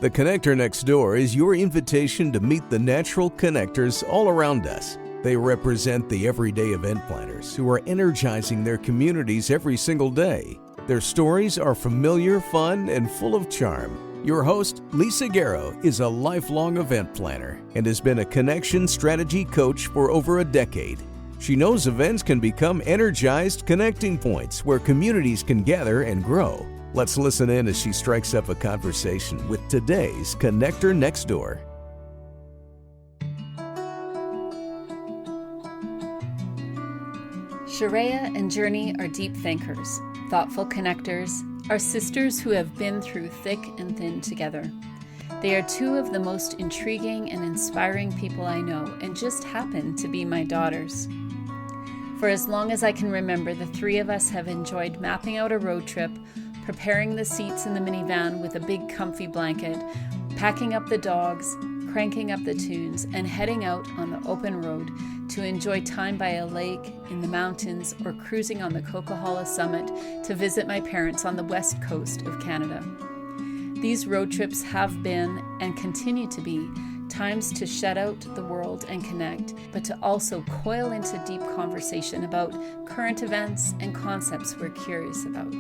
The Connector Next Door is your invitation to meet the natural connectors all around us. They represent the everyday event planners who are energizing their communities every single day. Their stories are familiar, fun, and full of charm. Your host, Lisa Garrow, is a lifelong event planner and has been a connection strategy coach for over a decade. She knows events can become energized connecting points where communities can gather and grow. Let's listen in as she strikes up a conversation with today's Connector Next Door. Sharayah and Journee are deep thinkers, thoughtful connectors, are sisters who have been through thick and thin together. They are two of the most intriguing and inspiring people I know and just happen to be my daughters. For as long as I can remember, the three of us have enjoyed mapping out a road trip, preparing the seats in the minivan with a big comfy blanket, packing up the dogs, cranking up the tunes, and heading out on the open road to enjoy time by a lake, in the mountains, or cruising on the Coquihalla Summit to visit my parents on the west coast of Canada. These road trips have been, and continue to be, times to shut out the world and connect, but to also coil into deep conversation about current events and concepts we're curious about.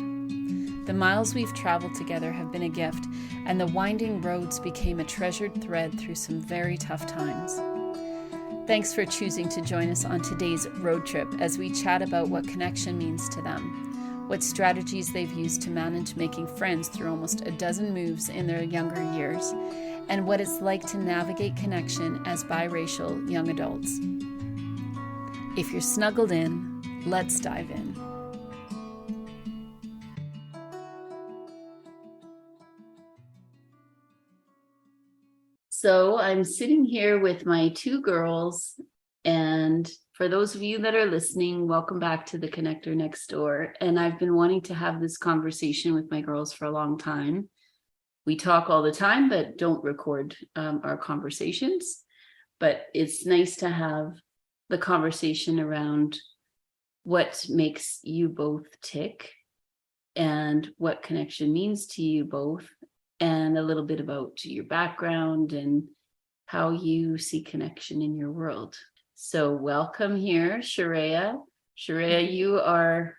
The miles we've traveled together have been a gift, and the winding roads became a treasured thread through some very tough times. Thanks for choosing to join us on today's road trip as we chat about what connection means to them, what strategies they've used to manage making friends through almost a dozen moves in their younger years, and what it's like to navigate connection as biracial young adults. If you're snuggled in, let's dive in. So I'm sitting here with my two girls, and for those of you that are listening, welcome back to the Connector Next Door. And I've been wanting to have this conversation with my girls for a long time. We talk all the time, but don't record our conversations. But it's nice to have the conversation around what makes you both tick and what connection means to you both, and a little bit about your background and how you see connection in your world. So welcome here, Sharayah. Sharayah, you are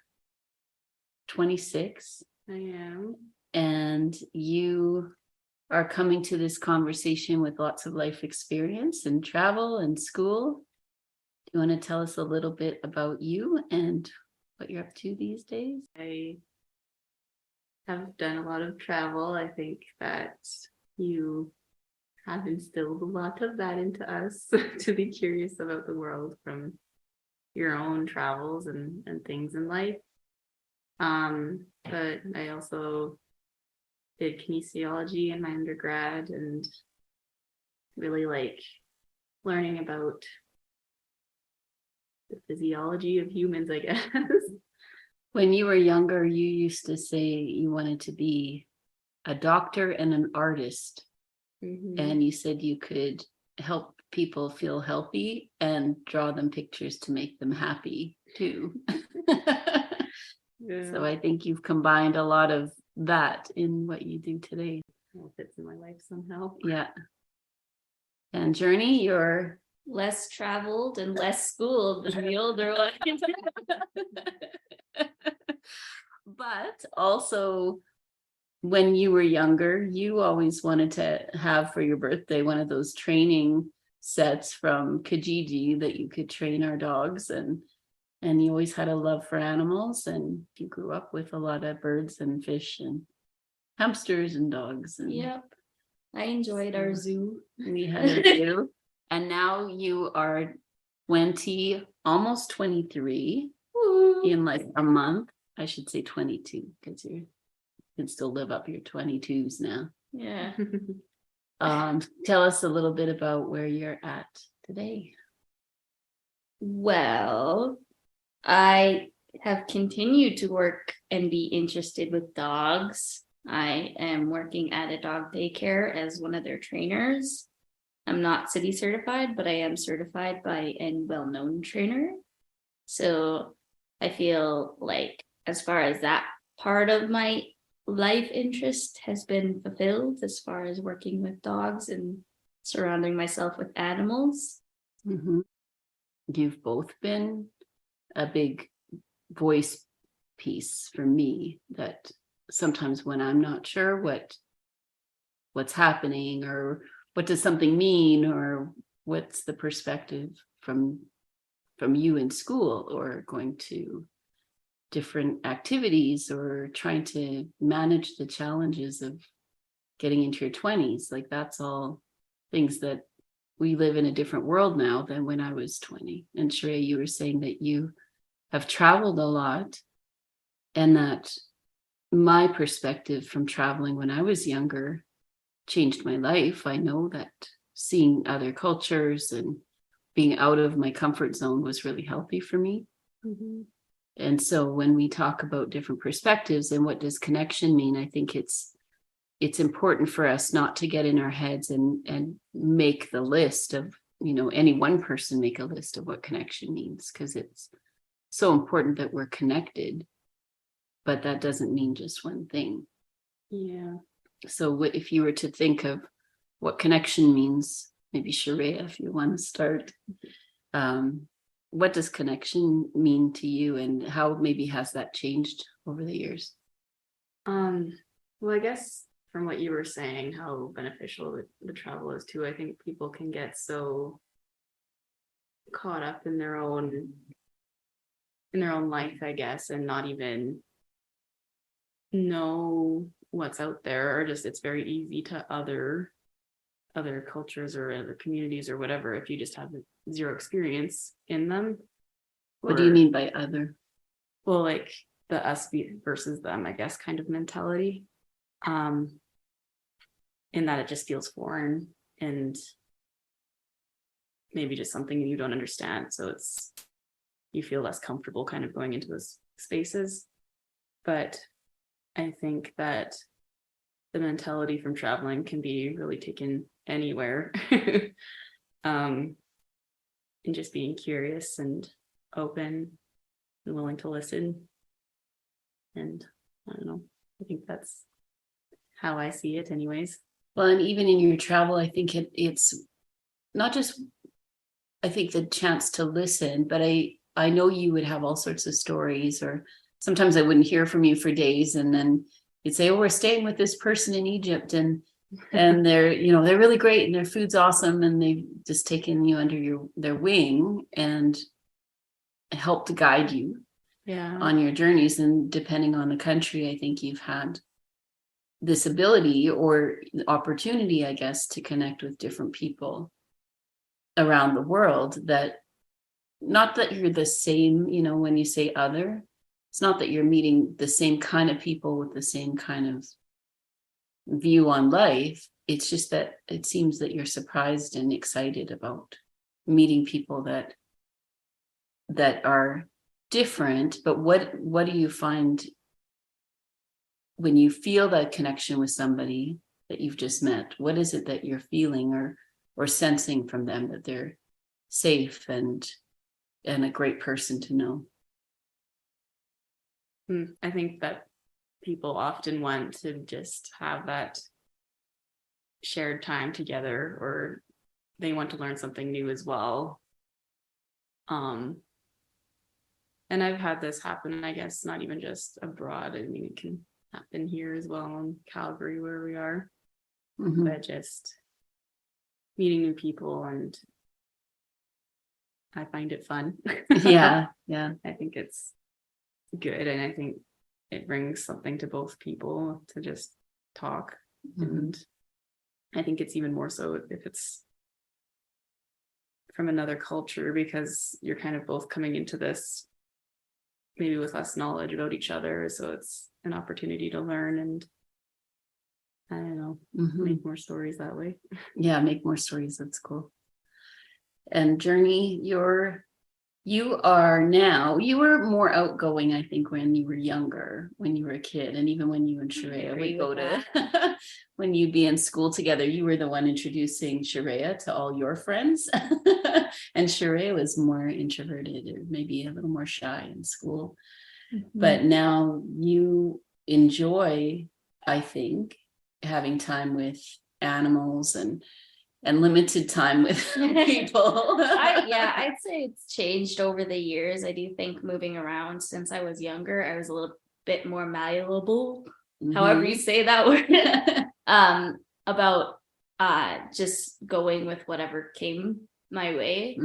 26. I am. And you are coming to this conversation with lots of life experience and travel and school. Do you want to tell us a little bit about you and what you're up to these days? I have done a lot of travel. I think that you have instilled a lot of that into us to be curious about the world from your own travels and things in life. But I also did kinesiology in my undergrad and really like learning about the physiology of humans, I guess. When you were younger, you used to say you wanted to be a doctor and an artist. Mm-hmm. And you said you could help people feel healthy and draw them pictures to make them happy too. Yeah. So I think you've combined a lot of that in what you do today. It fits in my life somehow. Yeah. And Journee, you're less traveled and less schooled than the older one. But also, when you were younger, you always wanted to have for your birthday one of those training sets from Kijiji that you could train our dogs, and you always had a love for animals, and you grew up with a lot of birds and fish and hamsters and dogs. And yep, I enjoyed our zoo. We had a zoo, and now you are 20, almost 23. Woo. In like a month. I should say 22 because you can still live up your 22s now. Yeah. Tell us a little bit about where you're at today. Well, I have continued to work and be interested with dogs. I am working at a dog daycare as one of their trainers. I'm not city certified, but I am certified by a well-known trainer. So I feel like as far as that part of my life interest has been fulfilled as far as working with dogs and surrounding myself with animals. You've both been a big voice piece for me, that sometimes when I'm not sure what's happening, or what does something mean, or what's the perspective from you in school, or going to different activities, or trying to manage the challenges of getting into your 20s, like that's all things that we live in a different world now than when I was 20. And Sharayah, you were saying that you have traveled a lot, and that my perspective from traveling when I was younger changed my life. I know that seeing other cultures and being out of my comfort zone was really healthy for me. And so when we talk about different perspectives and what does connection mean, I think it's important for us not to get in our heads and make the list of, any one person make a list of what connection means, because it's so important that we're connected, but that doesn't mean just one thing. Yeah. So if you were to think of what connection means, maybe Sharayah, if you want to start, what does connection mean to you, and how maybe has that changed over the years? Well, I guess from what you were saying, how beneficial the travel is too, I think people can get so caught up in their own life, I guess, and not even know what's out there, or just it's very easy to other cultures or other communities or whatever if you just have zero experience in them. What do you mean by other? Well, like the us versus them, I guess, kind of mentality, in that it just feels foreign and maybe just something you don't understand, so you feel less comfortable kind of going into those spaces. But I think that the mentality from traveling can be really taken anywhere. And just being curious and open and willing to listen. And I don't know, I think that's how I see it anyways. Well, and even in your travel, I think it's not just, I think, the chance to listen, but I know you would have all sorts of stories, or sometimes I wouldn't hear from you for days, and then you'd say, oh, we're staying with this person in Egypt, and they're, they're really great, and their food's awesome, and they've just taken you under their wing and helped to guide you on your journeys. And depending on the country, I think you've had this ability or opportunity, I guess, to connect with different people around the world, that not that you're the same, when you say other, it's not that you're meeting the same kind of people with the same kind of view on life. It's just that it seems that you're surprised and excited about meeting people that are different. But what do you find when you feel that connection with somebody that you've just met? What is it that you're feeling or sensing from them, that they're safe and a great person to know? I think that people often want to just have that shared time together, or they want to learn something new as well. And I've had this happen, I guess, not even just abroad. I mean, it can happen here as well in Calgary, where we are. But just meeting new people, and I find it fun. Yeah. I think it's good, and I think it brings something to both people to just talk. And I think it's even more so if it's from another culture, because you're kind of both coming into this maybe with less knowledge about each other, so it's an opportunity to learn and, I don't know, make more stories that way. Yeah, make more stories. That's cool. And Journee, you were more outgoing, I think, when you were younger, when you were a kid, and even when you and Sharayah would go to, when you'd be in school together, you were the one introducing Sharayah to all your friends. And Sharayah was more introverted, or maybe a little more shy in school. But now you enjoy I think, having time with animals and limited time with people. I'd say it's changed over the years. I do think moving around since I was younger, I was a little bit more malleable, however you say that word, about just going with whatever came my way.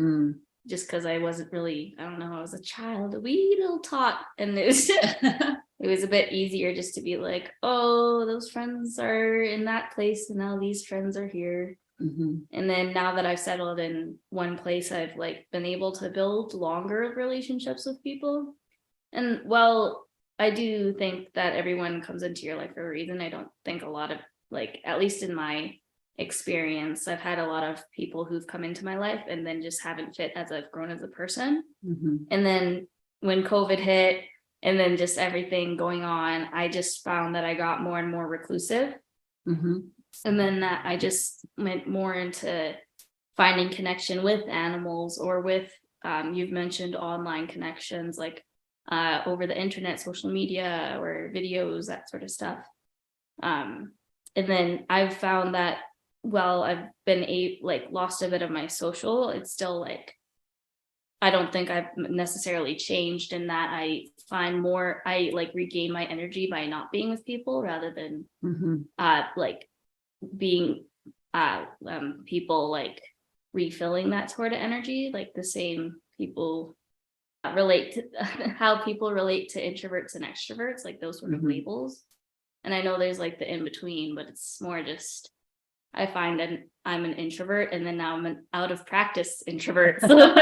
Just because I wasn't really, I don't know, I was a child, a wee little tot, and it was a bit easier just to be like, oh, those friends are in that place and now these friends are here. And then now that I've settled in one place, I've like been able to build longer relationships with people. And while I do think that everyone comes into your life for a reason, I don't think a lot of, like, at least in my experience, I've had a lot of people who've come into my life and then just haven't fit as I've grown as a person. And then when COVID hit and then just everything going on, I just found that I got more and more reclusive. And then that I just went more into finding connection with animals or with, you've mentioned online connections, like over the internet, social media, or videos, that sort of stuff. And then I've found that, well, I've been lost a bit of my social, it's still like, I don't think I've necessarily changed in that I find more, I like regain my energy by not being with people rather than like being people like refilling that sort of energy. Like the same people relate to how people relate to introverts and extroverts, like those sort of labels. And I know there's like the in between, but it's more just, I find I'm an introvert, and then now I'm an out of practice introvert. So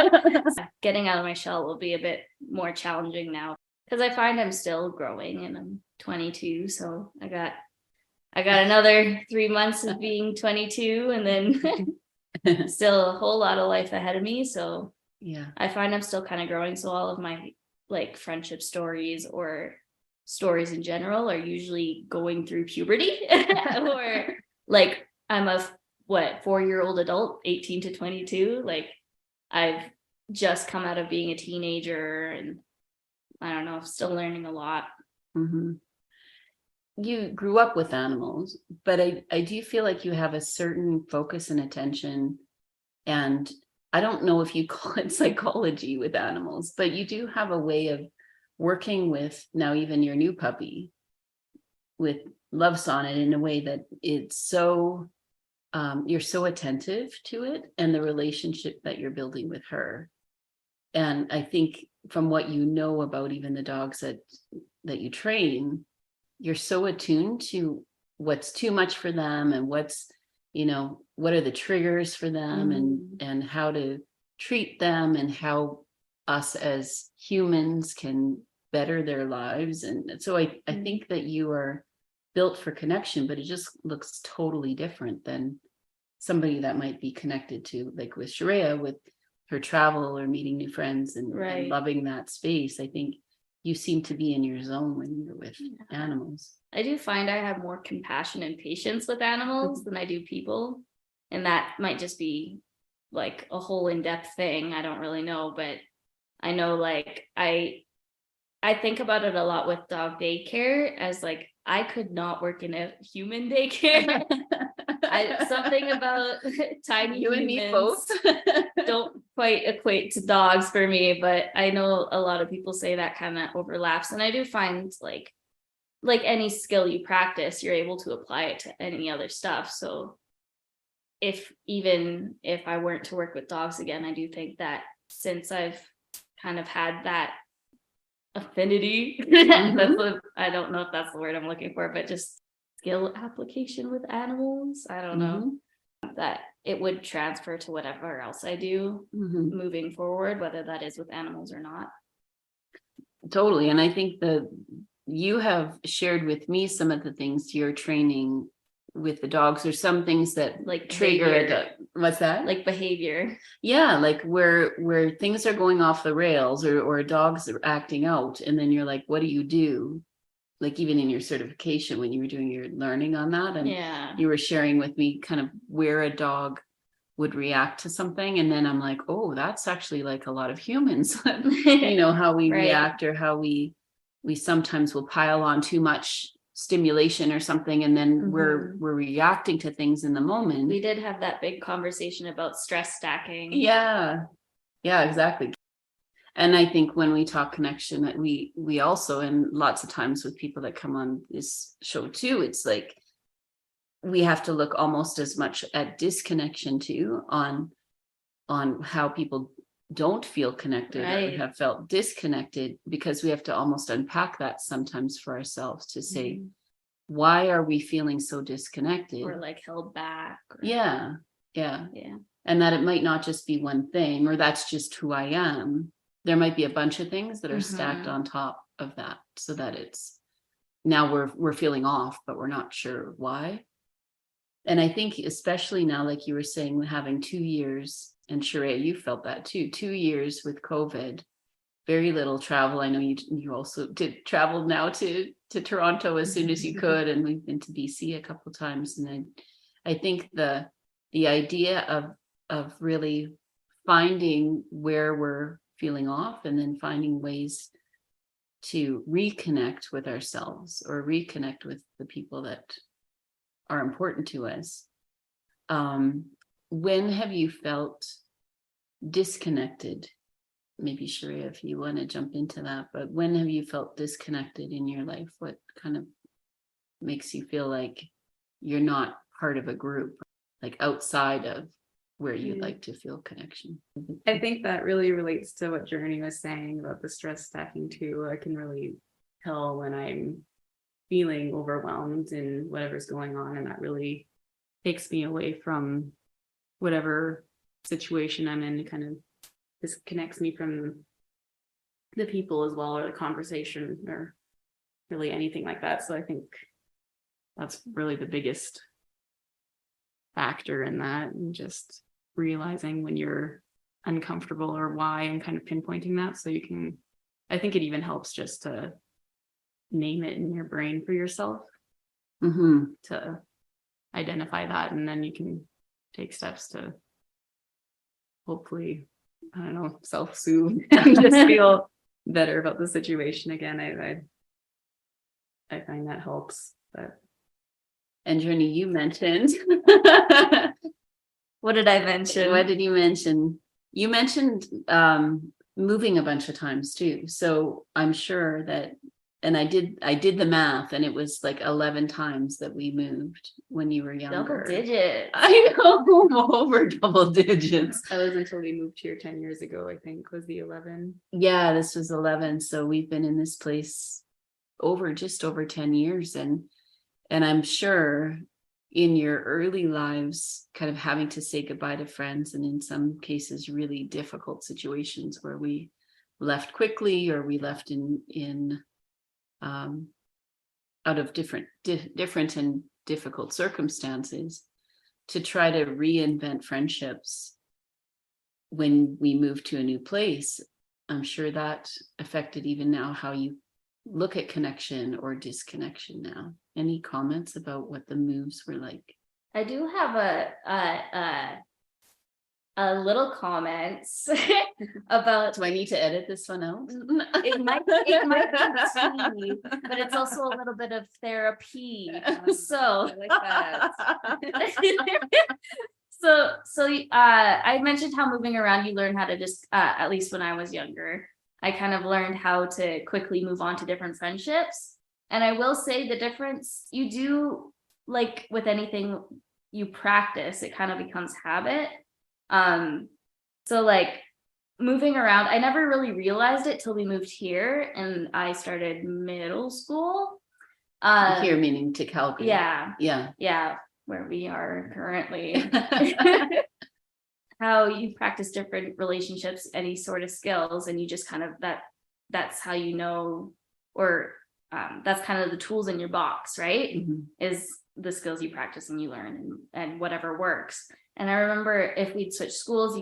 getting out of my shell will be a bit more challenging now because I find I'm still growing and I'm 22. So I got another 3 months of being 22 and then still a whole lot of life ahead of me. So yeah, I find I'm still kind of growing. So all of my like friendship stories or stories in general are usually going through puberty or like I'm a 4-year-old adult, 18 to 22. Like I've just come out of being a teenager and I don't know, still learning a lot. You grew up with animals, but I do feel like you have a certain focus and attention, and I don't know if you call it psychology with animals, but you do have a way of working with now even your new puppy with Love Sonnet in a way that it's so you're so attentive to it and the relationship that you're building with her. And I think from what you know about even the dogs that you train, you're so attuned to what's too much for them and what's, what are the triggers for them and how to treat them and how us as humans can better their lives. And so I think that you are built for connection, but it just looks totally different than somebody that might be connected to, like with Sharayah, with her travel or meeting new friends and loving that space. I think you seem to be in your zone when you're with animals. I do find I have more compassion and patience with animals than I do people. And that might just be like a whole in-depth thing. I don't really know, but I know like I think about it a lot with dog daycare as like, I could not work in a human daycare. Something about tiny you and me both don't quite equate to dogs for me, but I know a lot of people say that kind of overlaps. And I do find like any skill you practice, you're able to apply it to any other stuff. So even if I weren't to work with dogs again, I do think that since I've kind of had that affinity, I don't know if that's the word I'm looking for, but just skill application with animals, I don't know, that it would transfer to whatever else I do moving forward, whether that is with animals or not. Totally. And I think that you have shared with me some of the things you're training with the dogs, or some things that like trigger what's that? Like behavior. Yeah, like where things are going off the rails or dogs are acting out, and then you're like, what do you do? Like even in your certification when you were doing your learning on that, and you were sharing with me kind of where a dog would react to something, and then I'm like, oh, that's actually like a lot of humans. How we react, or how we sometimes will pile on too much stimulation or something, and then we're Mm-hmm. reacting to things in the moment. We did have that big conversation about stress stacking. Yeah, exactly. And I think when we talk connection, that we also, and lots of times with people that come on this show too, it's like we have to look almost as much at disconnection too, on how people don't feel connected Right. or have felt disconnected, because we have to almost unpack that sometimes for ourselves to say, why are we feeling so disconnected? Or like held back. Yeah. And that it might not just be one thing, or that's just who I am. There might be a bunch of things that are stacked on top of that, so that it's now we're feeling off, but we're not sure why. And I think especially now, like you were saying, having 2 years, and Sharayah, you felt that too, 2 years with COVID, very little travel. I know you also did travel now to Toronto as soon as you could, and we've been to BC a couple of times. And I think the idea of really finding where we're feeling off, and then finding ways to reconnect with ourselves or reconnect with the people that are important to us. When have you felt disconnected? Maybe Sharayah, if you want to jump into that, but when have you felt disconnected in your life? What kind of makes you feel like you're not part of a group, like outside of where you like to feel connection? I think that really relates to what Journey was saying about the stress stacking too. I can really tell when I'm feeling overwhelmed in whatever's going on, and that really takes me away from whatever situation I'm in. It kind of disconnects me from the people as well, or the conversation, or really anything like that. So I think that's really the biggest factor in that, and just realizing when you're uncomfortable or why, and kind of pinpointing that, so you can, I think it even helps just to name it in your brain for yourself, to identify that, and then you can take steps to hopefully, I don't know, self-soothe and just feel better about the situation again. I find that helps. But And Journey, you mentioned What did I mention? what did you mention? You mentioned moving a bunch of times too. So I'm sure that, and I did the math, and it was like 11 times that we moved when you were younger. Double digits. I know, over double digits. that was until we moved here 10 years ago, I think, was the 11. Yeah, this was 11. So we've been in this place just over 10 years. And I'm sure in your early lives, kind of having to say goodbye to friends, and in some cases, really difficult situations where we left quickly, or we left in out of different and difficult circumstances, to try to reinvent friendships when we moved to a new place. I'm sure that affected even now how you look at connection or disconnection now. Any comments about what the moves were like? I do have a little comments about. Do I need to edit this one out? It might be tea, but it's also a little bit of therapy. So I like that. I mentioned how moving around, you learn how to just, at least when I was younger, I kind of learned how to quickly move on to different friendships. And I will say the difference you do, like with anything you practice, it kind of becomes habit. So like moving around, I never really realized it till we moved here and I started middle school. Here meaning to Calgary. Yeah, where we are currently. How you practice different relationships, any sort of skills, and you just kind of that's how you know, or that's kind of the tools in your box, right? Is the skills you practice and you learn, and whatever works. And I remember if we'd switch schools,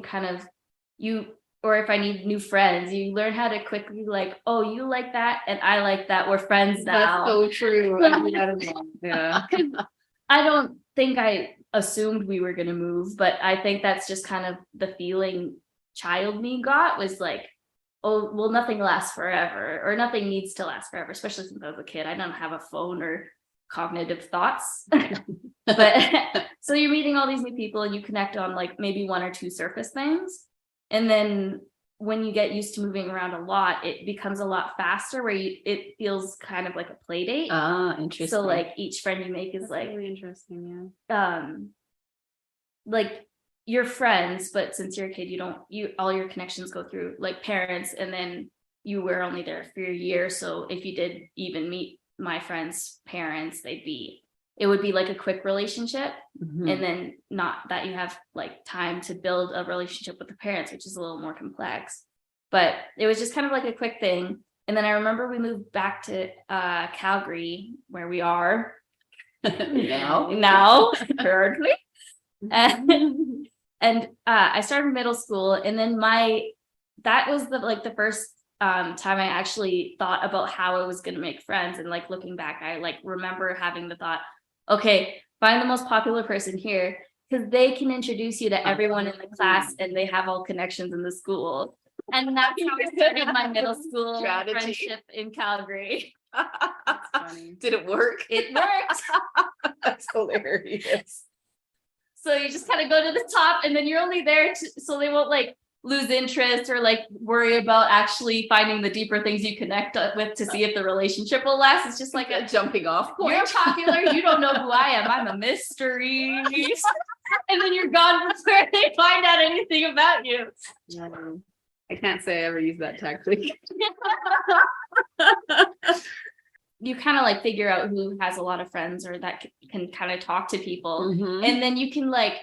or if I need new friends, you learn how to quickly like, oh, you like that and I like that, we're friends now. That's so true. I do that as well. Yeah. I don't think I assumed we were going to move, but I think that's just kind of the feeling child me got, was like, oh, well, nothing lasts forever, or nothing needs to last forever, especially since I was a kid. I don't have a phone or cognitive thoughts. But so you're meeting all these new people and you connect on like maybe one or two surface things. And then when you get used to moving around a lot, it becomes a lot faster where it feels kind of like a play date. Ah, interesting. So like each friend you make is like really interesting, like you're friends, but since you're a kid, all your connections go through like parents, and then you were only there for a year. So if you did even meet my friends' parents, it would be like a quick relationship. Mhm. And then not that you have like time to build a relationship with the parents, which is a little more complex. But it was just kind of like a quick thing. And then I remember we moved back to Calgary, where we are now currently. And I started middle school, and then that was the first time I actually thought about how I was going to make friends. And like looking back, I like remember having the thought, okay, find the most popular person here, because they can introduce you to everyone in the class and they have all connections in the school. And that's how I started my middle school Strategy. friendship in Calgary. That's funny. Did it work? It worked. That's hilarious. So you just kind of go to the top, and then you're only there so they won't like lose interest or like worry about actually finding the deeper things you connect with to see if the relationship will last. It's just like A jumping off point. you're popular, you don't know who I am, I'm a mystery. And then you're gone before they find out anything about you. Yeah, I can't say I ever used that tactic. You kind of like figure out who has a lot of friends or that can kind of talk to people. Mhm. And then you can like,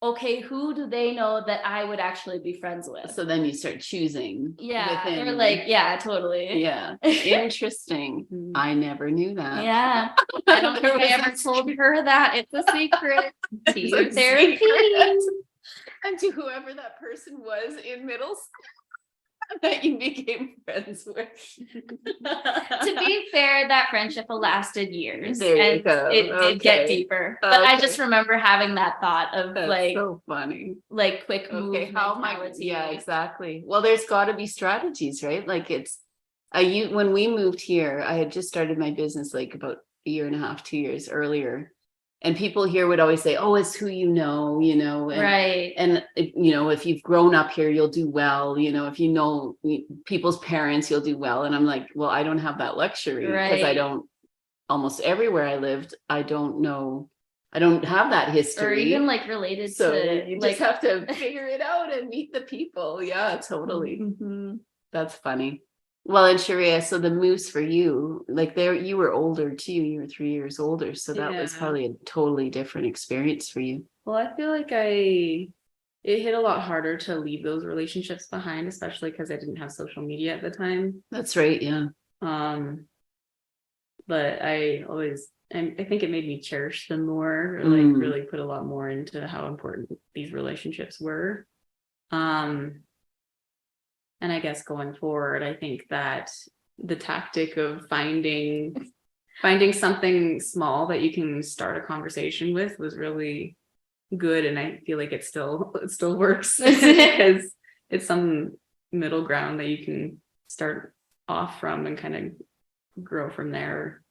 okay, who do they know that I would actually be friends with? So then you start choosing. Yeah, within- or like, yeah, totally. Yeah. Interesting. I never knew that. Yeah. I don't There think I was ever a told her that. It's a secret. To It's your a therapy. secret. And to whoever that person was in middle school that you became friends with. To be fair, that friendship lasted years. There you and go. It did get Okay. deeper. But I Okay. just remember having that thought of That's like so funny. quick move Okay, how am I? mentality. Yeah, exactly. Well, there's got to be strategies, right? Like when we moved here, I had just started my business like about a year and a half, 2 years earlier. And people here would always say, oh, it's who and, Right. and if you've grown up here, you'll do well. If you know people's parents, you'll do well. And I'm like, well, I don't have that luxury because I Right. don't, almost everywhere I lived, I don't have that Or history. even like related So to you like just have to figure it out and meet the people. Yeah, totally. Mhm. That's funny. Well, and Sharayah, so the moose for you, like you were older too. You were 3 years older. So that was Yeah. probably a totally different experience for you. Well, I feel like it hit a lot harder to leave those relationships behind, especially because I didn't have social media at the time. That's right. Yeah. But I think it made me cherish them more, or like really put a lot more into how important these relationships were. And I guess going forward, I think that the tactic of finding something small that you can start a conversation with was really good, and I feel like it still works because it's some middle ground that you can start off from and kind of grow from there,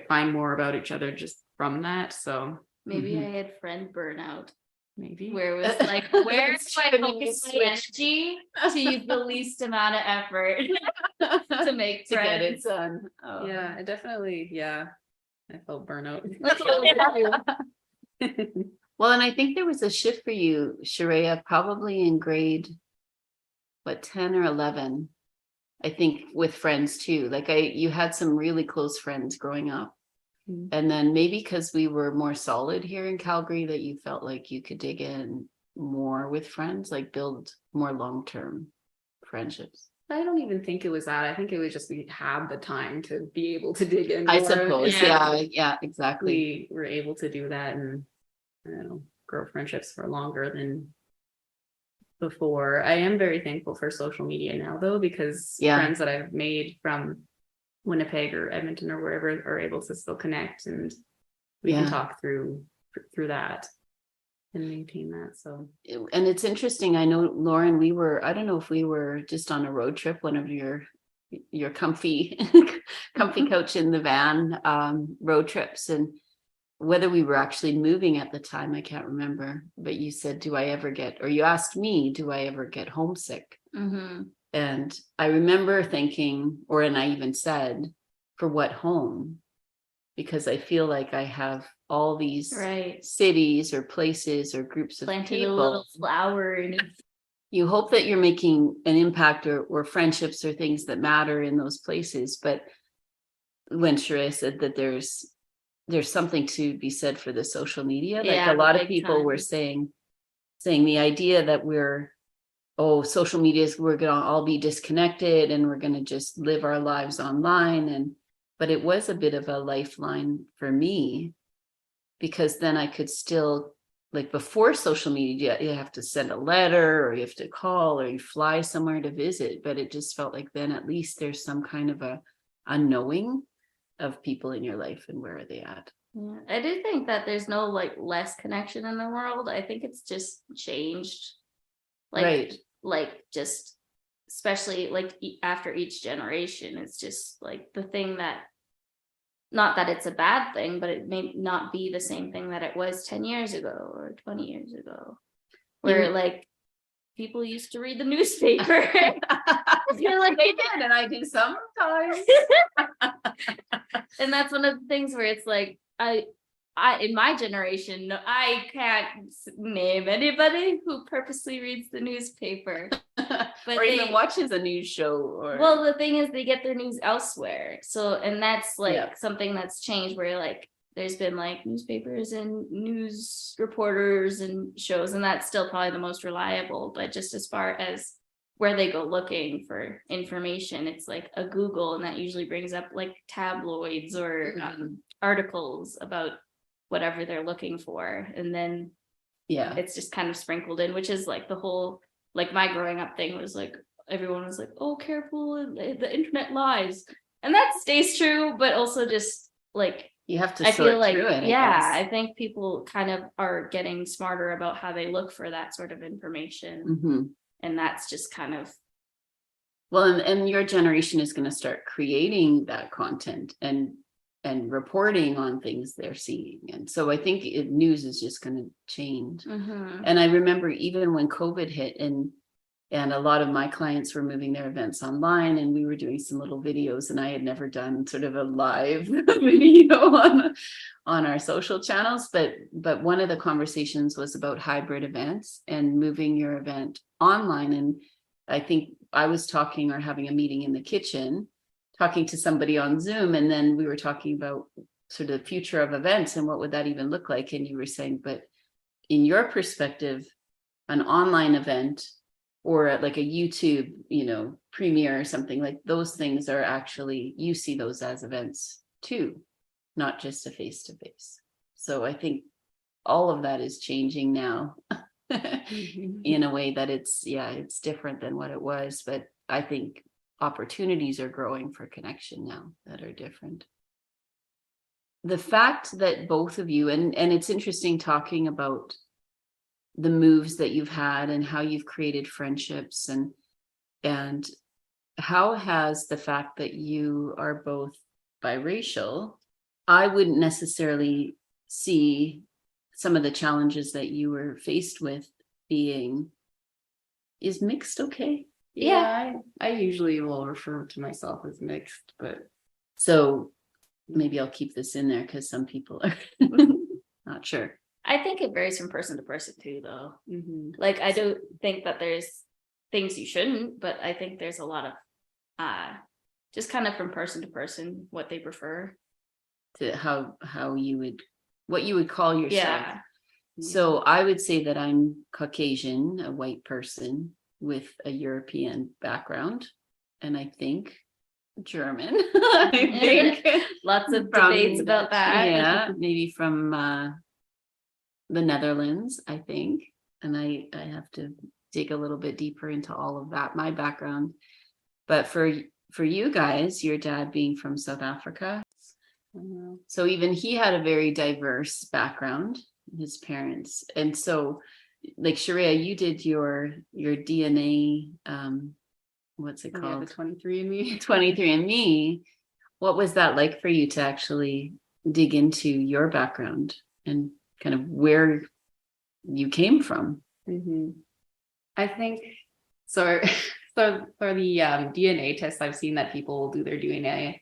find more about each other just from that. So maybe I had friend burnout. maybe Where it was like, where do I focus my energy to use the least amount of effort to make to get it friends? done. Oh. yeah, I definitely I felt burnout. Well, and I think there was a shift for you, Sharayah, probably in grade 10 or 11. I think with friends too. Like you had some really close friends growing up. And then maybe because we were more solid here in Calgary, that you felt like you could dig in more with friends, like build more long-term friendships. I don't even think it was that. I think it was just we had the time to be able to dig in. I more. suppose. Yeah, exactly. We were able to do that and grow friendships for longer than before. I am very thankful for social media now, though, because friends that I've made from Winnipeg or Edmonton or wherever are able to still connect, and we can talk through that and maintain that. So, and it's interesting. I know, Lauren, I don't know if we were just on a road trip one of your your comfy couch in the van, road trips, and whether we were actually moving at the time, I can't remember, but you said, you asked me, do I ever get homesick? Mm-hmm. And I remember thinking, and I even said, for what home? Because I feel like I have all these cities or places or groups of planted people. a little flower and you hope that you're making an impact or friendships or things that matter in those places. But when Sharayah said that there's something to be said for the social media, like a lot of people were saying the idea that social media is, we're going to all be disconnected and we're going to just live our lives online. But it was a bit of a lifeline for me, because then I could still, like before social media, you have to send a letter or you have to call or you fly somewhere to visit. But it just felt like then at least there's some kind of a knowing of people in your life and where are they at. Yeah, I do think that there's no like less connection in the world. I think it's just changed. Like just especially like after each generation, it's just like the thing that, not that it's a bad thing, but it may not be the same thing that it was 10 years ago or 20 years ago, where like people used to read the newspaper. I feel like they did, and I do sometimes. And that's one of the things where it's like, I in my generation, I can't name anybody who purposely reads the newspaper. Or even watches a news show. Well, the thing is, they get their news elsewhere. So, and that's like something that's changed, where like there's been like newspapers and news reporters and shows, and that's still probably the most reliable. But just as far as where they go looking for information, it's like a Google, and that usually brings up like tabloids or articles about whatever they're looking for. And then it's just kind of sprinkled in, which is like the whole, like my growing up thing was like, everyone was like, oh, careful, the internet lies. And that stays true, but also just like, you have to I feel like, through it, I think people kind of are getting smarter about how they look for that sort of information. Mm-hmm. And that's just kind of. Well, and your generation is going to start creating that content and reporting on things they're seeing. And so I think news is just going to change. Mm-hmm. And I remember even when COVID hit and a lot of my clients were moving their events online, and we were doing some little videos, and I had never done sort of a live video on our social channels. But one of the conversations was about hybrid events and moving your event online. And I think I was talking or having a meeting in the kitchen, talking to somebody on Zoom, and then we were talking about sort of the future of events and what would that even look like. And you were saying, but in your perspective, an online event or like a YouTube, premiere or something, like those things are actually, you see those as events too, not just a face-to-face. So I think all of that is changing now in a way that it's different than what it was. But I think opportunities are growing for connection now that are different. The fact that both of you, and it's interesting talking about the moves that you've had and how you've created friendships, and how has the fact that you are both biracial, I wouldn't necessarily see some of the challenges that you were faced with being, is mixed okay? Yeah, I usually will refer to myself as mixed, but so maybe I'll keep this in there because some people are not sure. I think it varies from person to person too, though. Mm-hmm. Like, I do think that there's things you shouldn't, but I think there's a lot of just kind of from person to person what they prefer. To what you would call yourself. Yeah. So I would say that I'm Caucasian, a white person with a European background, and I think German. I think lots of debates about that. Yeah, maybe from the Netherlands, I think. And I have to dig a little bit deeper into all of that, my background. But for you guys, your dad being from South Africa, so even he had a very diverse background, his parents. And so, like Sharayah, you did your DNA what's it Yeah, called? the 23andMe. 23andMe. What was that like for you to actually dig into your background and kind of where you came from? Mm-hmm. I think so. So for the DNA test, I've seen that people will do their DNA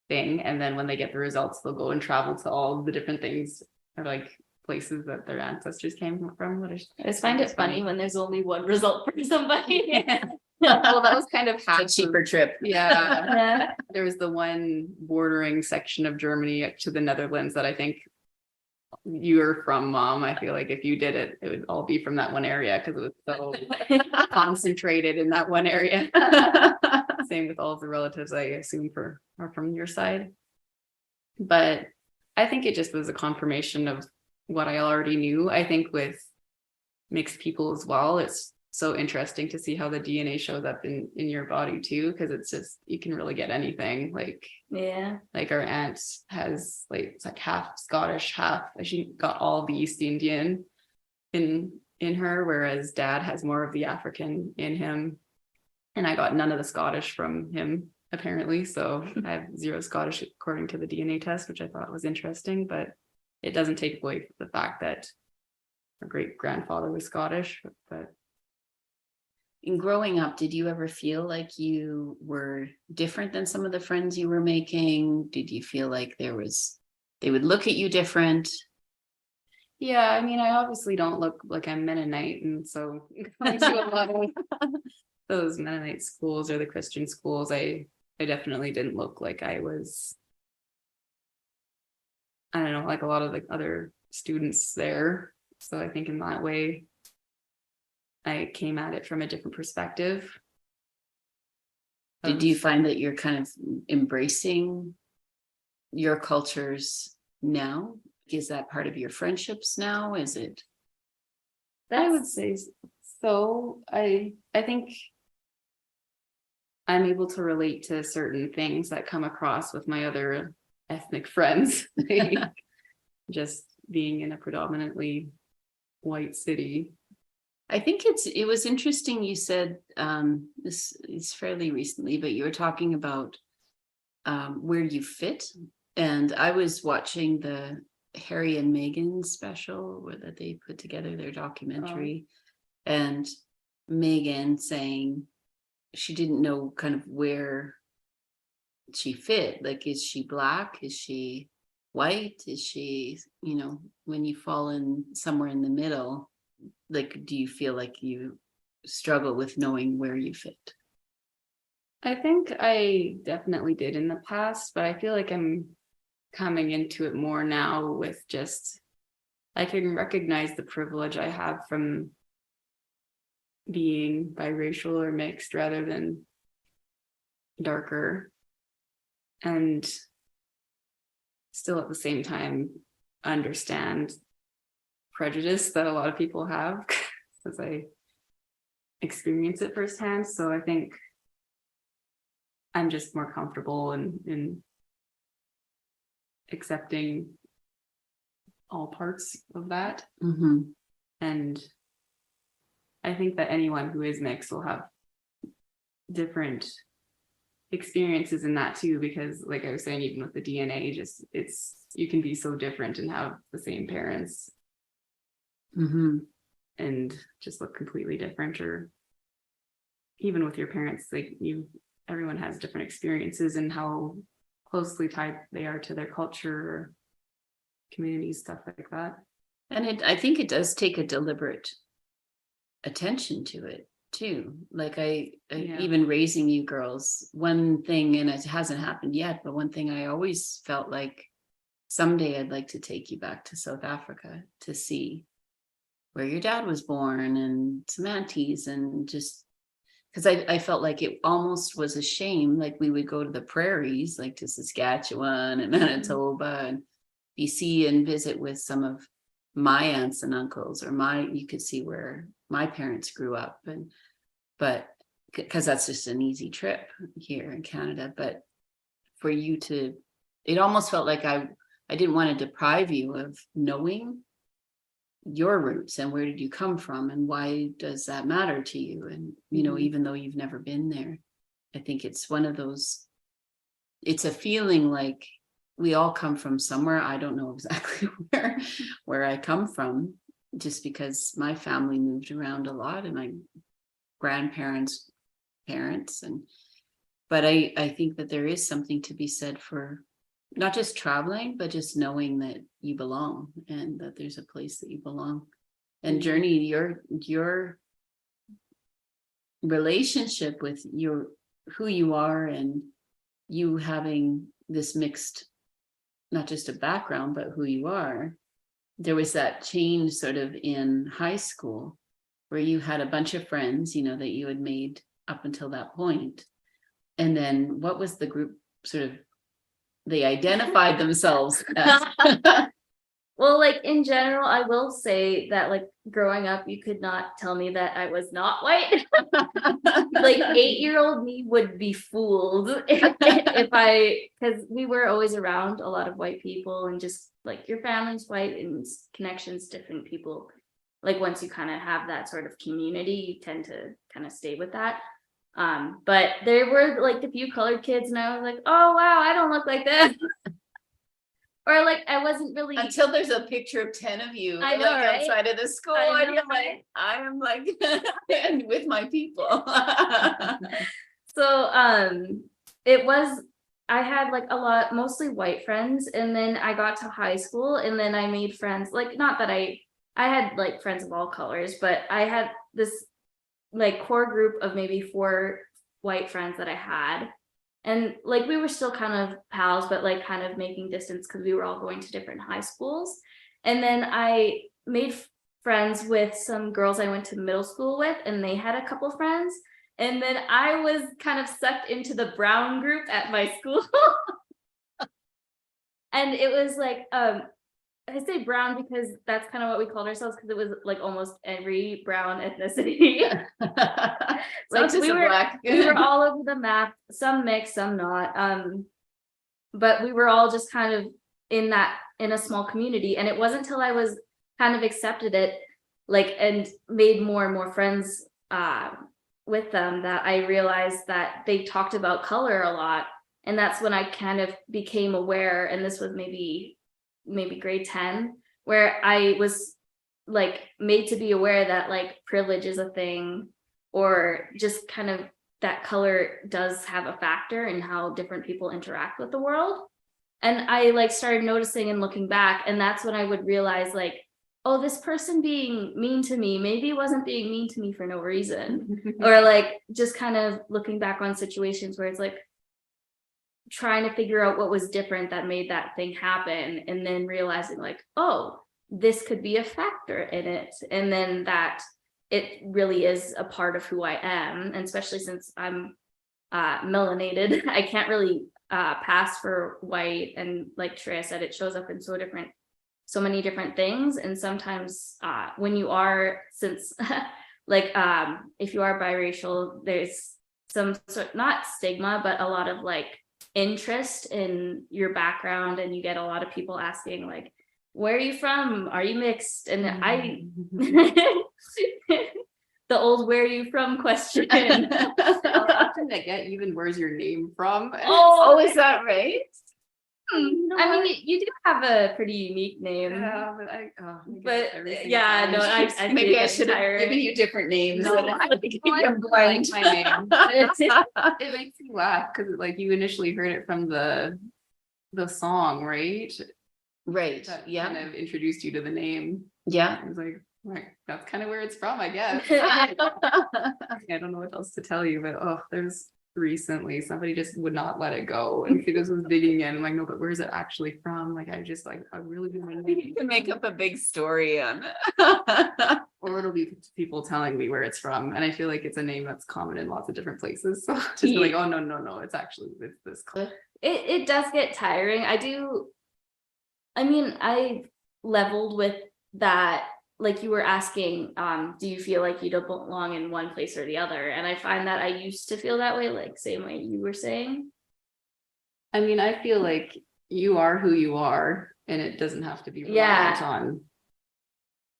thing, and then when they get the results, they'll go and travel to all the different things or like places that their ancestors came from. I just find it funny when there's only one result for somebody. Yeah. Well, that was kind of half A cheaper trip. Yeah. Yeah. There was the one bordering section of Germany to the Netherlands that I think you're from, Mom. I feel like if you did it, it would all be from that one area because it was so concentrated in that one area. Same with all of the relatives I assume are from your side. But I think it just was a confirmation of what I already knew. I think with mixed people as well, it's so interesting to see how the DNA shows up in your body too, because it's just, you can really get anything. Like our aunt has it's like half Scottish, she got all the East Indian in her, whereas Dad has more of the African in him, and I got none of the Scottish from him apparently. So I have 0 Scottish according to the DNA test, which I thought was interesting, but it doesn't take away from the fact that our great grandfather was Scottish. But in growing up, did you ever feel like you were different than some of the friends you were making? Did you feel like they would look at you different? yeah, I mean, I obviously don't look like I'm Mennonite, and so going to a lot of those Mennonite schools or the Christian schools, I definitely didn't look like I was, I don't know, like a lot of the other students there. So I think in that way, I came at it from a different perspective. Did you find that you're kind of embracing your cultures now? Is that part of your friendships now? Is it? I would say so. I think I'm able to relate to certain things that come across with my other ethnic friends. Just being in a predominantly white city. I think it was interesting you said, this is fairly recently, but you were talking about where you fit. And I was watching the Harry and Meghan special that they put together, their documentary, and Meghan saying she didn't know kind of where she fit. Like, is she Black? Is she white? Is she, when you fall in somewhere in the middle, like, do you feel like you struggle with knowing where you fit? I think I definitely did in the past, but I feel like I'm coming into it more now with just, I can recognize the privilege I have from being biracial or mixed rather than darker, and still at the same time understand prejudice that a lot of people have because I experience it firsthand. So I think I'm just more comfortable in accepting all parts of that. Mm-hmm. And I think that anyone who is mixed will have different experiences in that too, because like I was saying, even with the DNA, just you can be so different and have the same parents. Mm-hmm. And just look completely different, or even with your parents, like everyone has different experiences and how closely tied they are to their culture or community, stuff like that. And I think it does take a deliberate attention to it too. Like even raising you girls, one thing, and it hasn't happened yet, but one thing I always felt like someday I'd like to take you back to South Africa to see where your dad was born and some aunties, and just because I felt like it almost was a shame. Like we would go to the prairies, like to Saskatchewan and Manitoba and BC, and visit with some of my aunts and uncles, or you could see where my parents grew up, but because that's just an easy trip here in Canada. But for you to, it almost felt like I didn't want to deprive you of knowing your roots and where did you come from and why does that matter to you, and even though you've never been there. I think it's one of those, it's a feeling like we all come from somewhere. I don't know exactly where I come from, just because my family moved around a lot, and my grandparents, parents, but I think that there is something to be said for not just traveling, but just knowing that you belong and that there's a place that you belong. And Journee, your relationship with who you are, and you having this mixed, not just a background, but who you are. There was that change sort of in high school where you had a bunch of friends, you know, that you had made up until that point. And then what was the group sort of, they identified themselves as? Well, like in general, I will say that like growing up, you could not tell me that I was not white. Like 8-year-old me would be fooled because we were always around a lot of white people, and just like your family's white and connections, different people. Like once you kind of have that sort of community, you tend to kind of stay with that. But there were like a few colored kids, and I was like, oh wow, I don't look like that. Or like I wasn't really, until there's a picture of 10 of you I know, like right? outside of the school, I and know, you're right? like, I am like and with my people. So it was, I had like a lot, mostly white friends, and then I got to high school, and then I made friends, like not that I had like friends of all colors, but I had this like core group of maybe 4 white friends that I had. And like we were still kind of pals, but like kind of making distance because we were all going to different high schools. And then I made friends with some girls I went to middle school with, and they had a couple friends. And then I was kind of sucked into the brown group at my school. And it was like, I say brown because that's kind of what we called ourselves, because it was like almost every brown ethnicity. Like we were all over the map, some mixed, some not. But we were all just kind of in a small community. And it wasn't until I was kind of accepted it, like, and made more and more friends with them, that I realized that they talked about color a lot. And that's when I kind of became aware, and this was maybe grade 10, where I was like made to be aware that like privilege is a thing, or just kind of that color does have a factor in how different people interact with the world. And I like started noticing and looking back, and that's when I would realize like, oh, this person being mean to me maybe wasn't being mean to me for no reason. Or like just kind of looking back on situations where it's like trying to figure out what was different that made that thing happen, and then realizing like, oh, this could be a factor in it, and then that it really is a part of who I am. And especially since I'm melanated, I can't really pass for white, and like Sharayah said, it shows up in so many different things. And sometimes when you are, since like if you are biracial, there's some sort, not stigma, but a lot of like interest in your background, and you get a lot of people asking like, where are you from, are you mixed? And I the old where are you from question. Often I get even where's your name from. Oh, is that right? I mean, you do have a pretty unique name. Yeah, but yeah, no, I Maybe I should have given you different names. No, I I like my name. It makes me laugh because like you initially heard it from the song, right? Right. That Yeah. kind of introduced you to the name. Yeah. I was like, right, that's kind of where it's from, I guess. I don't know what else to tell you, but there's recently somebody just would not let it go, and she just was digging in. I'm like, no, but where's it actually from? Like, I really do want You can make up a big story on it. or it'll be people telling me where it's from, and I feel like it's a name that's common in lots of different places. So just be like, oh no, it's this. It does get tiring. I mean, I leveled with that. Like you were asking, do you feel like you don't belong in one place or the other? And I find that I used to feel that way, like same way you were saying. I mean, I feel like you are who you are, and it doesn't have to be reliant on,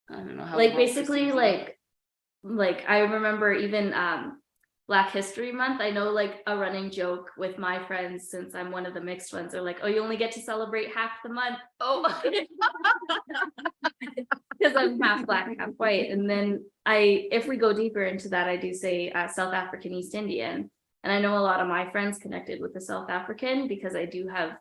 I don't know how. Like basically, like I remember even Black History Month. I know like a running joke with my friends, since I'm one of the mixed ones, are like, oh, you only get to celebrate half the month. Oh, because I'm half Black, half white. And then if we go deeper into that, I do say South African East Indian. And I know a lot of my friends connected with the South African, because I do have,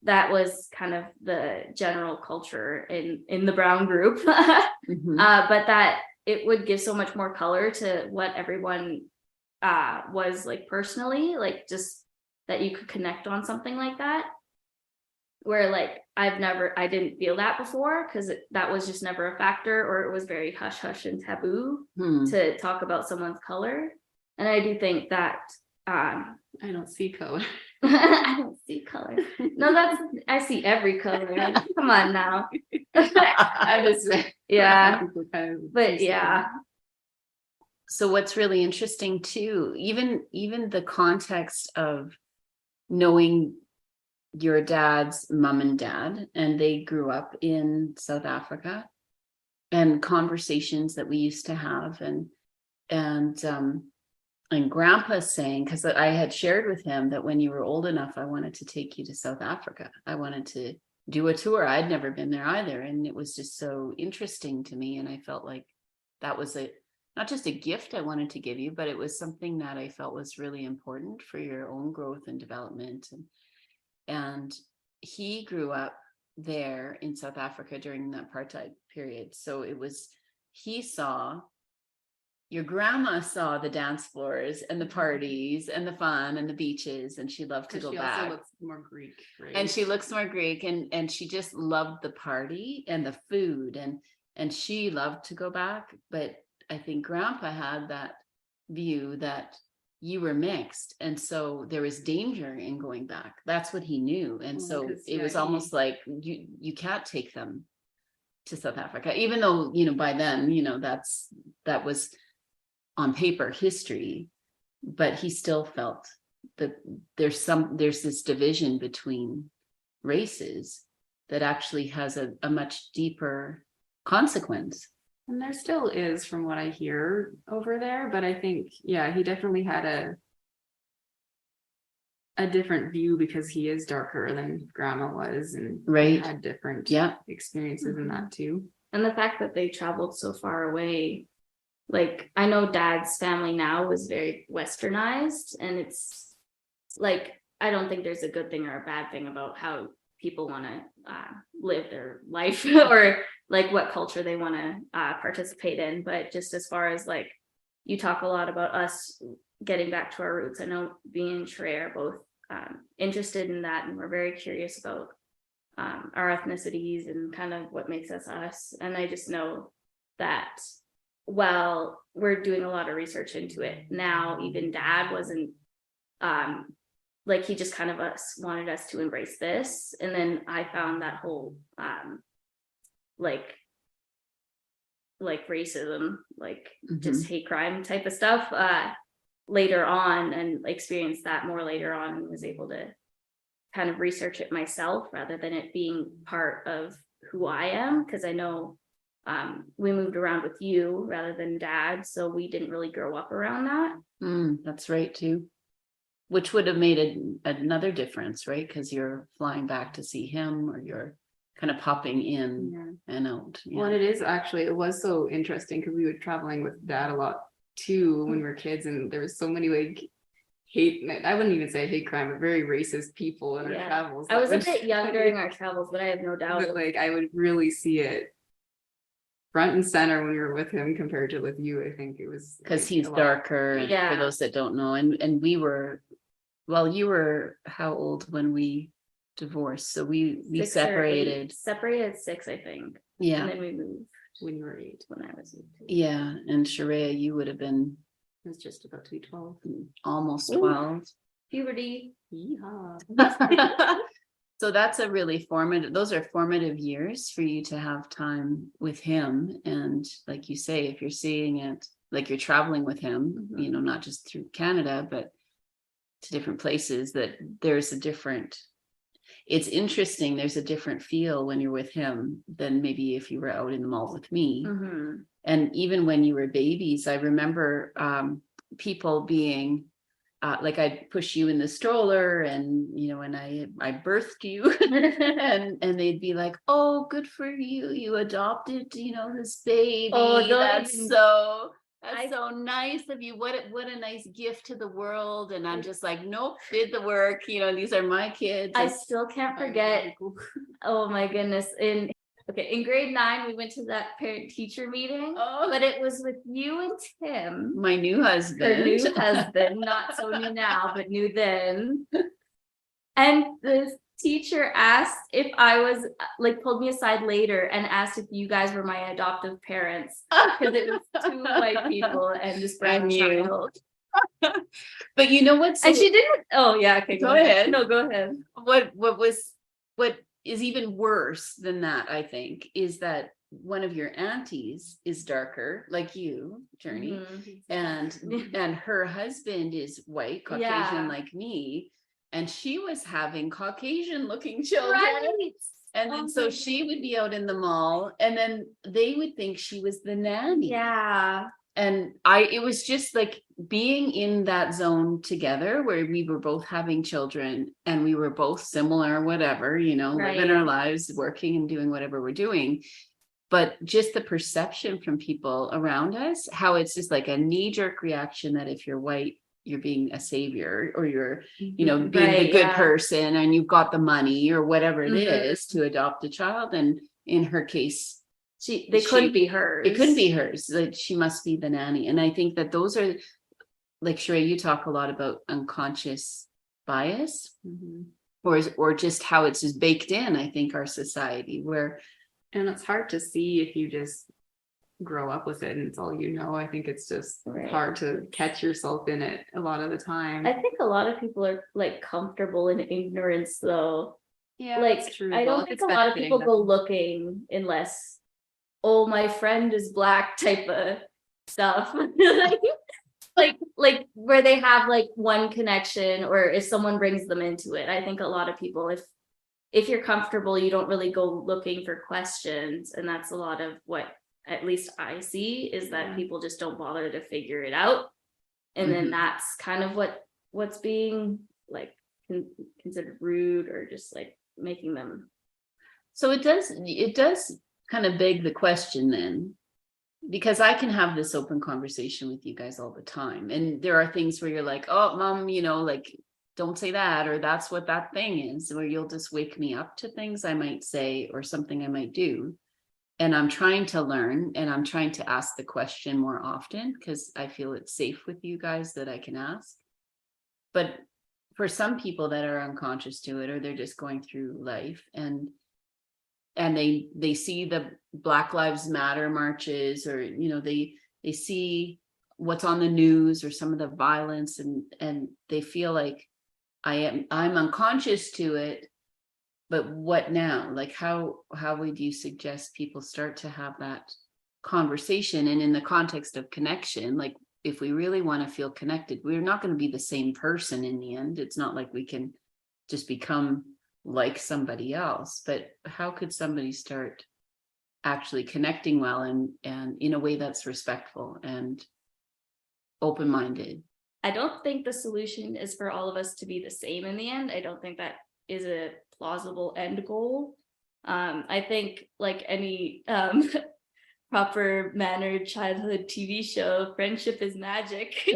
that was kind of the general culture in the brown group. But that it would give so much more color to what everyone was like personally, like just that you could connect on something like that, where like I didn't feel that before, because that was just never a factor, or it was very hush hush and taboo to talk about someone's color. And I do think that I don't see color. I don't see color. No, I see every color. Come on now. I just Yeah. kind of But yeah. So what's really interesting too, even the context of knowing your dad's mom and dad, and they grew up in South Africa, and conversations that we used to have, and Grandpa saying, because I had shared with him that when you were old enough, I wanted to take you to South Africa. I wanted to do a tour. I'd never been there either. And it was just so interesting to me. And I felt like that was not just a gift I wanted to give you, but it was something that I felt was really important for your own growth and development. And he grew up there in South Africa during the apartheid period. So your grandma saw the dance floors and the parties and the fun and the beaches, and she loved to go back. She also looks more Greek, right? And she looks more Greek, and she just loved the party and the food, and she loved to go back. But I think Grandpa had that view that you were mixed, and so there was danger in going back. That's what he knew, and so it was almost like you can't take them to South Africa, even though by then that was on paper history, but he still felt that there's this division between races that actually has a much deeper consequence. And there still is, from what I hear over there, but I think, yeah, he definitely had a different view, because he is darker than Grandma was, and had different experiences in that too. And the fact that they traveled so far away, like I know Dad's family now was very westernized, and it's like I don't think there's a good thing or a bad thing about how people want to live their life or like what culture they want to participate in. But just as far as like, you talk a lot about us getting back to our roots. I know me and Sharayah are both interested in that, and we're very curious about our ethnicities and kind of what makes us us. And I just know that while we're doing a lot of research into it now, even Dad wasn't like, he just kind of wanted us to embrace this. And then I found that whole like racism, like just hate crime type of stuff later on, and experienced that more later on, and was able to kind of research it myself rather than it being part of who I am, because I know we moved around with you rather than Dad, so we didn't really grow up around that. That's right too, which would have made another difference, right? Because you're flying back to see him, or you're kind of popping in and out. Well, it is actually, it was so interesting because we were traveling with Dad a lot too when we were kids, and there was so many like I wouldn't even say hate crime, but very racist people in our travels. I was a bit young during our travels, but I have no doubt. But like I would really see it front and center when we were with him compared to with you. I think it was because he's darker. And for those that don't know, and we were, well, you were how old when we divorced? So we separated at 6, I think. Yeah. And then we moved when you were 8. When I was 8. Yeah. And Sharayah, you would have been, it was just about to be 12. Almost 12. Puberty. Yeehaw. So that's a really those are formative years for you to have time with him. And like you say, if you're seeing it, like you're traveling with him, not just through Canada, but to different places, that there's a different, it's interesting. There's a different feel when you're with him than maybe if you were out in the mall with me. And even when you were babies, I remember people being like I'd push you in the stroller and, you know, and I birthed you and they'd be like, oh, good for you. You adopted, you know, this baby. Oh, That's so nice of you. What a nice gift to the world. And I'm just like, nope, did the work. You know, these are my kids. I still can't forget. Oh my goodness. In grade 9, we went to that parent teacher meeting, but it was with you and Tim, my new husband. her new husband, not so new now, but new then. And the teacher asked if I was like, pulled me aside later and asked if you guys were my adoptive parents, because it was 2 white people and this brown child. But you know what's and she didn't. Oh yeah, okay, go ahead. No, go ahead. What is even worse than that, I think, is that one of your aunties is darker, like you, Journee, and her husband is white, Caucasian, like me, and she was having Caucasian looking children. Right. And then so she would be out in the mall, and then they would think she was the nanny. Yeah. And it was just like being in that zone together where we were both having children and we were both similar, whatever, you know, living our lives, working and doing whatever we're doing. But just the perception from people around us, how it's just like a knee-jerk reaction that if you're white, you're being a savior, or you're, you know, being the good person and you've got the money or whatever it is to adopt a child. And in her case, they couldn't be hers. It couldn't be hers. Like she must be the nanny. And I think that those are, like Sharayah, you talk a lot about unconscious bias, or just how it's just baked in, I think, our society where. And it's hard to see if you just grow up with it and it's all you know. I think it's just hard to catch yourself in it a lot of the time. I think a lot of people are like comfortable in ignorance though. Yeah, like that's true. I don't think a lot of people go looking unless, oh, my friend is black type of stuff. like where they have like one connection, or if someone brings them into it. I think a lot of people, if you're comfortable, you don't really go looking for questions. And that's a lot of what at least I see, is that people just don't bother to figure it out. And then that's kind of what's being like considered rude, or just like making them. So it does kind of beg the question then, because I can have this open conversation with you guys all the time. And there are things where you're like, oh, mom, you know, like, don't say that, or that's what that thing is, where you'll just wake me up to things I might say or something I might do. And I'm trying to learn, and I'm trying to ask the question more often because I feel it's safe with you guys that I can ask. But for some people that are unconscious to it, or they're just going through life and they see the Black Lives Matter marches, or, you know, they see what's on the news or some of the violence, and they feel like I'm unconscious to it, but what now? Like how would you suggest people start to have that conversation? And in the context of connection, like if we really want to feel connected, we're not going to be the same person in the end. It's not like we can just become like somebody else, but how could somebody start actually connecting well and in a way that's respectful and open-minded? I don't think the solution is for all of us to be the same in the end. I don't think that is a plausible end goal. I think like any proper mannered childhood TV show, friendship is magic.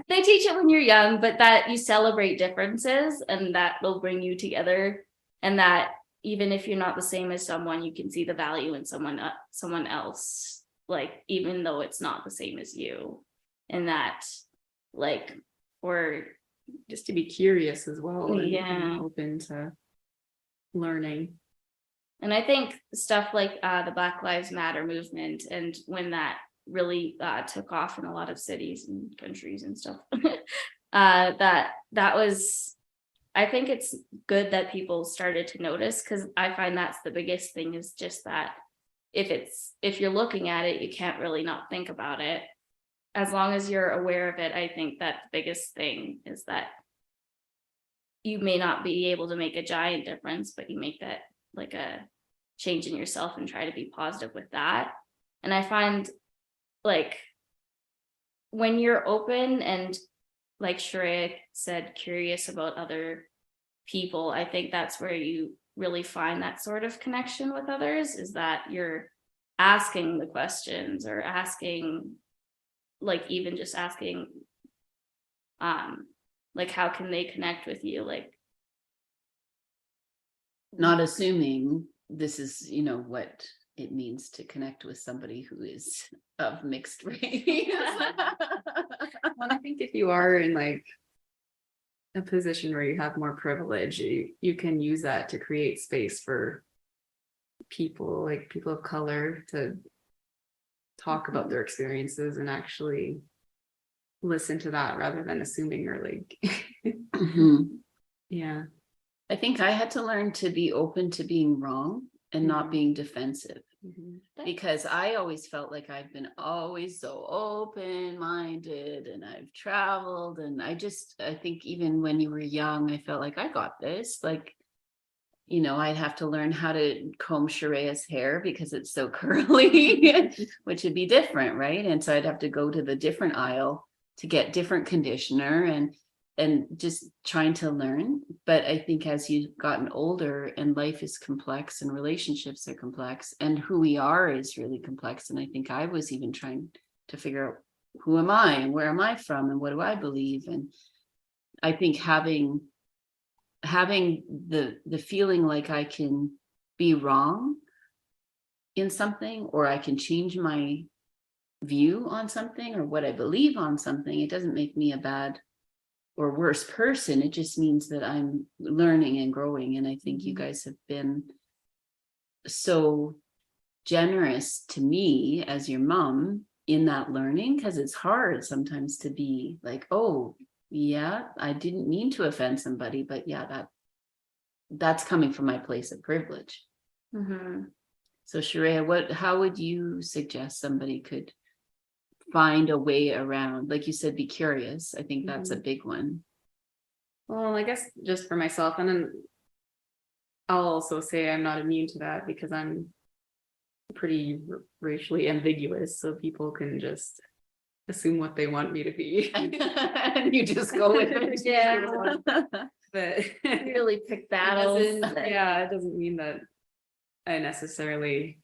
They teach it when you're young, but that you celebrate differences and that will bring you together. And that even if you're not the same as someone, you can see the value in someone else, like even though it's not the same as you. And that, like, or just to be curious as well, and open to learning. And I think stuff like the Black Lives Matter movement, and when that really took off in a lot of cities and countries and stuff, that was, I think it's good that people started to notice, because I find that's the biggest thing, is just that if you're looking at it, you can't really not think about it. As long as you're aware of it, I think that the biggest thing is that you may not be able to make a giant difference, but you make that like a change in yourself and try to be positive with that. And I find like when you're open and, like Sharayah said, curious about other people, I think that's where you really find that sort of connection with others, is that you're asking the questions, or asking, like, even just asking, like, how can they connect with you? Like, Not assuming this is, what it means to connect with somebody who is of mixed race. Well, I think if you are in like a position where you have more privilege, you can use that to create space for people, like people of color, to talk about their experiences and actually listen to that rather than assuming, or like Mhm. yeah. I think I had to learn to be open to being wrong and not Mhm. being defensive, Mhm. because I always felt like I've been always so open-minded, and I've traveled, and I think even when you were young, I felt like I got this. Like, I'd have to learn how to comb Sharayah's hair because it's so curly, which would be different, right? And so I'd have to go to the different aisle to get different conditioner, and just trying to learn. But I think as you've gotten older, and life is complex, and relationships are complex, and who we are is really complex. And I think I was even trying to figure out, who am I, and where am I from, and what do I believe? And I think having the feeling like I can be wrong in something, or I can change my view on something, or what I believe on something, it doesn't make me a bad or worse person. It just means that I'm learning and growing. And I think you guys have been so generous to me as your mom in that learning, because it's hard sometimes to be like, oh yeah, I didn't mean to offend somebody, but yeah, that's coming from my place of privilege. So Sharayah, how would you suggest somebody could find a way around, like you said, be curious? I think that's a big one. Well, I guess just for myself, and then I'll also say I'm not immune to that because I'm pretty racially ambiguous, so people can just assume what they want me to be. And you just go with it. Yeah. But Really pick battles. it doesn't mean that I necessarily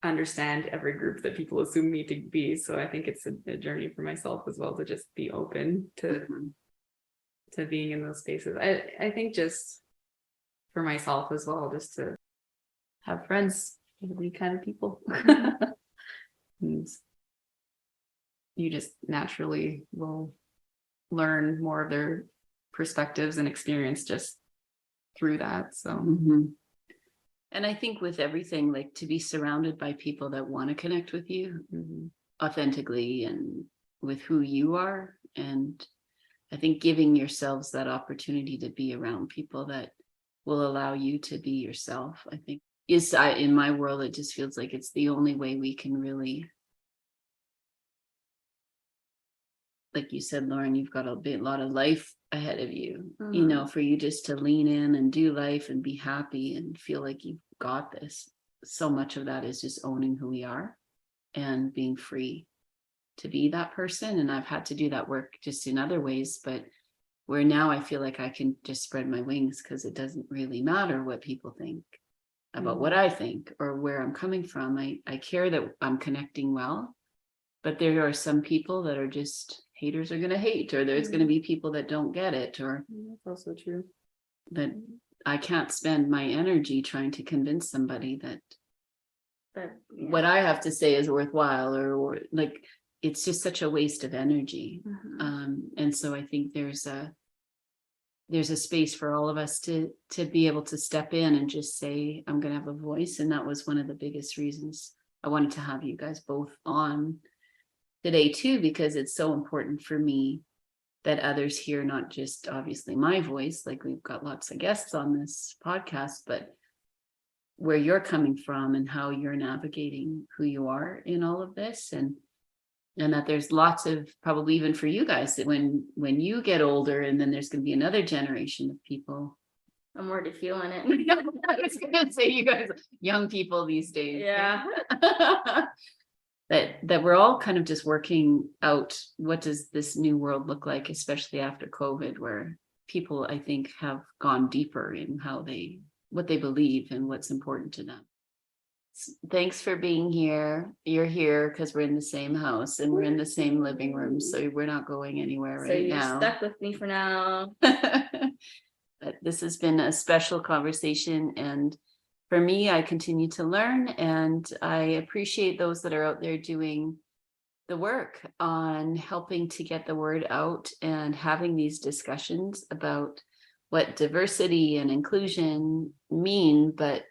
understand every group that people assume me to be. So I think it's a journey for myself as well, to just be open to being in those spaces. I think just for myself as well, just to have friends with the kind of people. And you just naturally will learn more of their perspectives and experience just through that. So And I think with everything, like, to be surrounded by people that want to connect with you authentically and with who you are. And I think giving yourselves that opportunity to be around people that will allow you to be yourself, I think in my world, it just feels like it's the only way we can really, like you said, Lauren, you've got a lot of life ahead of you, for you just to lean in and do life and be happy and feel like you've got this. So much of that is just owning who we are and being free to be that person. And I've had to do that work just in other ways, but where now I feel like I can just spread my wings, because it doesn't really matter what people think about what I think or where I'm coming from. I care that I'm connecting well, but there are some people that are just haters are going to hate, or there's going to be people that don't get it, or that's also true. That I can't spend my energy trying to convince somebody that what I have to say is worthwhile, or like, it's just such a waste of energy. And so I think there's a space for all of us to be able to step in and just say, I'm going to have a voice. And that was one of the biggest reasons I wanted to have you guys both on today too, because it's so important for me that others hear not just obviously my voice, like we've got lots of guests on this podcast, but where you're coming from and how you're navigating who you are in all of this. And that there's lots of, probably even for you guys, that when you get older, and then there's going to be another generation of people. I'm already feeling it. I was going to say, you guys, young people these days. Yeah. that we're all kind of just working out what does this new world look like, especially after COVID, where people, I think, have gone deeper in what they believe and what's important to them. Thanks for being here. You're here because we're in the same house and we're in the same living room, so we're not going anywhere So right you're now. stuck with me for now. But this has been a special conversation, and for me, I continue to learn, and I appreciate those that are out there doing the work on helping to get the word out and having these discussions about what diversity and inclusion mean, but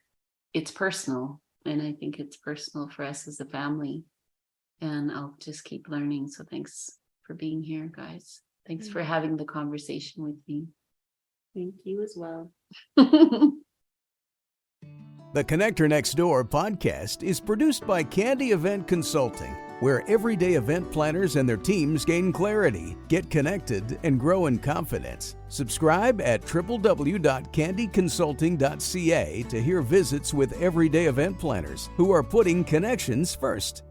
it's personal. And I think it's personal for us as a family. And I'll just keep learning. So thanks for being here, guys. Thanks for having the conversation with me. Thank you as well. The Connector Next Door podcast is produced by Candy Event Consulting, where everyday event planners and their teams gain clarity, get connected, and grow in confidence. Subscribe at www.candyconsulting.ca to hear visits with everyday event planners who are putting connections first.